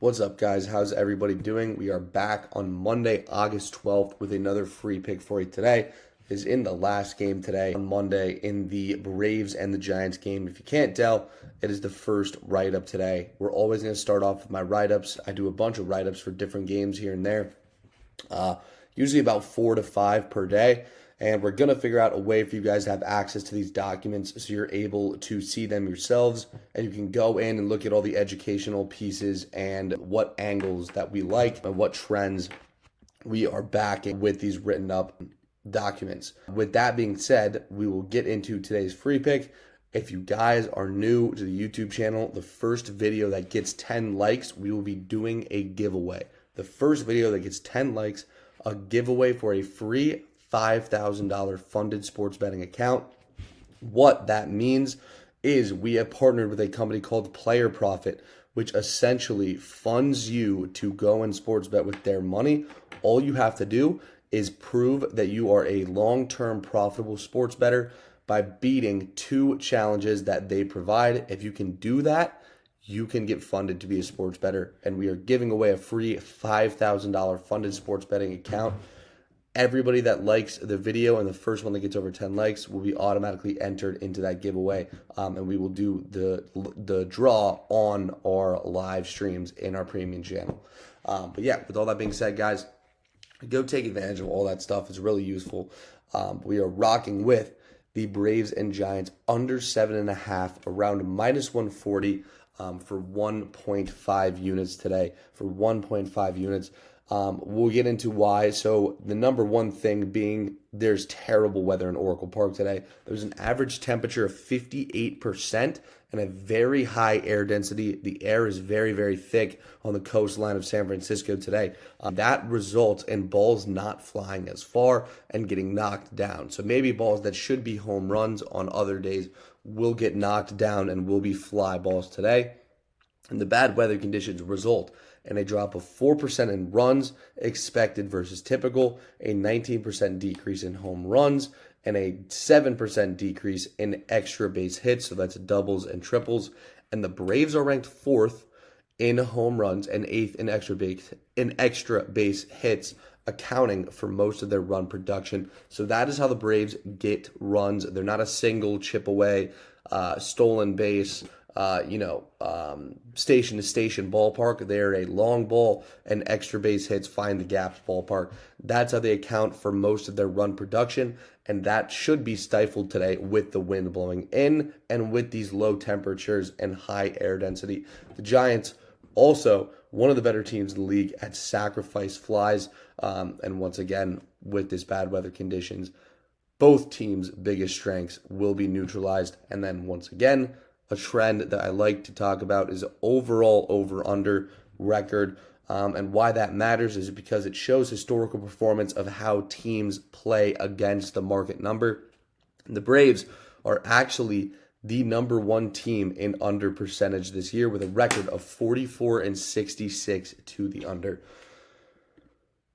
What's up, guys? How's everybody doing? We are back on Monday, August 12th with another free pick for you today. Is in the last game today on Monday in the Braves and the Giants game. If you can't tell, it is the first write-up today. We're always going to start off with my write-ups. I do a bunch of write-ups for different games here and there. Usually about 4 to 5 per day. And we're going to figure out a way for you guys to have access to these documents so you're able to see them yourselves and you can go in and look at all the educational pieces and what angles that we like and what trends we are backing with these written up documents. With that being said, we will get into today's free pick. If you guys are new to the YouTube channel, the first video that gets 10 likes, we will be doing a giveaway. The first video that gets 10 likes, a giveaway for a free $5,000 funded sports betting account. What that means is we have partnered with a company called Player Profit, which essentially funds you to go and sports bet with their money. All you have to do is prove that you are a long-term profitable sports bettor by beating 2 challenges that they provide. If you can do that, you can get funded to be a sports bettor, and we are giving away a free $5,000 funded sports betting account. Everybody that likes the video and the first one that gets over 10 likes will be automatically entered into that giveaway, and we will do the draw on our live streams in our premium channel. But yeah, with all that being said, guys, go take advantage of all that stuff. It's really useful. We are rocking with the Braves and Giants under 7.5, around minus 140 for 1.5 units today. For 1.5 units. We'll get into why. So the number one thing being there's terrible weather in Oracle Park today. There's an average temperature of 58% and a very high air density. The air is very, very thick on the coastline of San Francisco today. That results in balls not flying as far and getting knocked down. So maybe balls that should be home runs on other days will get knocked down and will be fly balls today. And the bad weather conditions result in a drop of 4% in runs expected versus typical, a 19% decrease in home runs, and a 7% decrease in extra base hits, so that's doubles and triples. And the Braves are ranked 4th in home runs and 8th in extra base hits, accounting for most of their run production. So that is how the Braves get runs. They're not a single chip away, stolen base, station to station ballpark. They're a long ball and extra base hits find the gaps ballpark. That's how they account for most of their run production, and that should be stifled today with the wind blowing in and with these low temperatures and high air density. The Giants also one of the better teams in the league at sacrifice flies, and once again with this bad weather conditions, both teams' biggest strengths will be neutralized. And then once again, a trend that I like to talk about is overall over-under record. And why that matters is because it shows historical performance of how teams play against the market number. And the Braves are actually the number 1 team in under percentage this year with a record of 44-66 to the under.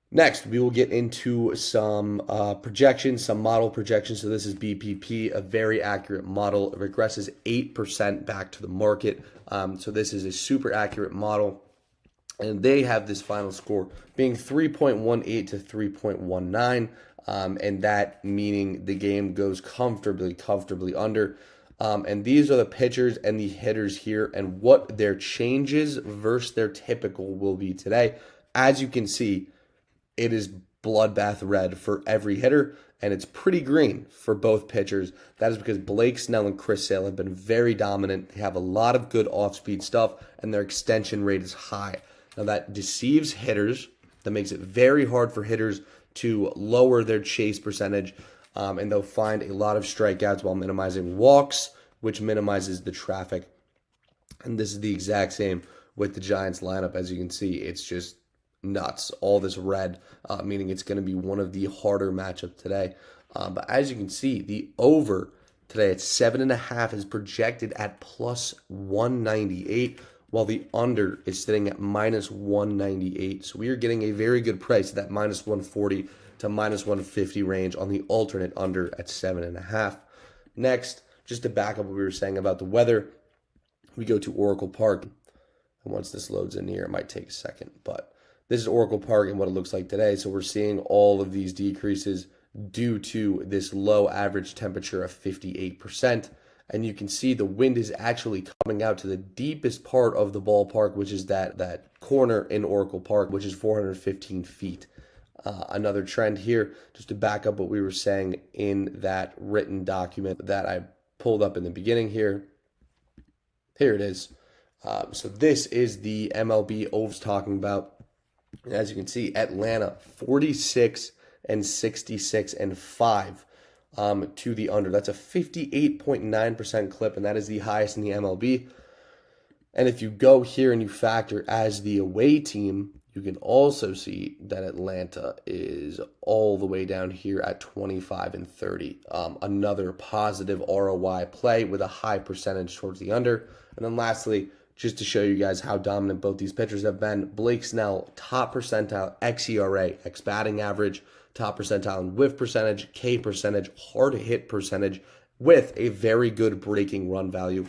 Next, we will get into some projections, some model projections. So this is BPP, a very accurate model. It regresses 8% back to the market. So this is a super accurate model. And they have this final score being 3.18 to 3.19. And that meaning the game goes comfortably under. And these are the pitchers and the hitters here and what their changes versus their typical will be today. As you can see, it is bloodbath red for every hitter, and it's pretty green for both pitchers. That is because Blake Snell and Chris Sale have been very dominant. They have a lot of good off-speed stuff, and their extension rate is high. Now, that deceives hitters. That makes it very hard for hitters to lower their chase percentage, and they'll find a lot of strikeouts while minimizing walks, which minimizes the traffic. And this is the exact same with the Giants lineup. As you can see, it's just nuts. All this red, meaning it's going to be one of the harder matchups today. But as you can see, the over today at 7.5 is projected at plus 198, while the under is sitting at minus 198. So we are getting a very good price at that minus 140 to minus 150 range on the alternate under at 7.5. Next, just to back up what we were saying about the weather, we go to Oracle Park. And once this loads in here, it might take a second. But this is Oracle Park and what it looks like today. So we're seeing all of these decreases due to this low average temperature of 58%. And you can see the wind is actually coming out to the deepest part of the ballpark, which is that corner in Oracle Park, which is 415 feet. Another trend here, just to back up what we were saying in that written document that I pulled up in the beginning here. Here it is. So this is the MLB I was talking about. And as you can see, Atlanta 46 and 66 and 5 to the under. That's a 58.9% clip, and that is the highest in the MLB. And if you go here and you factor as the away team, you can also see that Atlanta is all the way down here at 25 and 30. Another positive ROI play with a high percentage towards the under. And then lastly, just to show you guys how dominant both these pitchers have been, Blake Snell, top percentile xERA, x batting average, top percentile in whiff percentage, K percentage, hard hit percentage, with a very good breaking run value.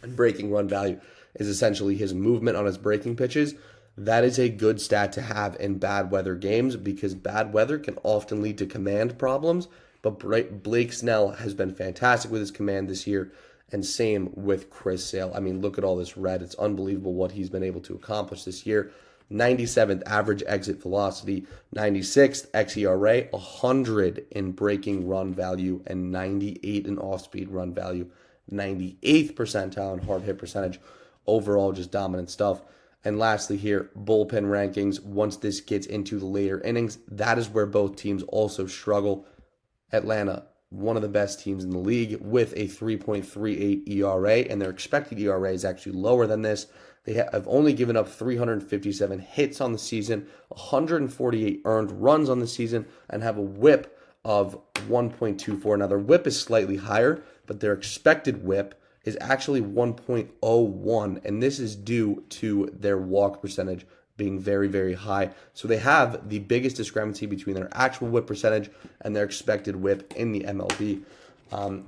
And breaking run value is essentially his movement on his breaking pitches. That is a good stat to have in bad weather games because bad weather can often lead to command problems. But Blake Snell has been fantastic with his command this year, and same with Chris Sale. I mean, look at all this red. It's unbelievable what he's been able to accomplish this year. 97th average exit velocity, 96th xERA, 100 in breaking run value, and 98 in off-speed run value, 98th percentile in hard hit percentage. Overall, just dominant stuff. And lastly here, bullpen rankings. Once this gets into the later innings, that is where both teams also struggle. Atlanta, one of the best teams in the league with a 3.38 ERA, and their expected ERA is actually lower than this. They have only given up 357 hits on the season, 148 earned runs on the season, and have a whip of 1.24. Now, their whip is slightly higher, but their expected whip is actually 1.01, and this is due to their walk percentage being very, very high. So they have the biggest discrepancy between their actual whip percentage and their expected whip in the MLB.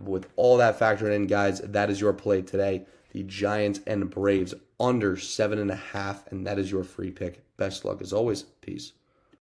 With all that factored in, guys, that is your play today. The Giants and Braves under 7.5, and that is your free pick. Best luck as always. Peace.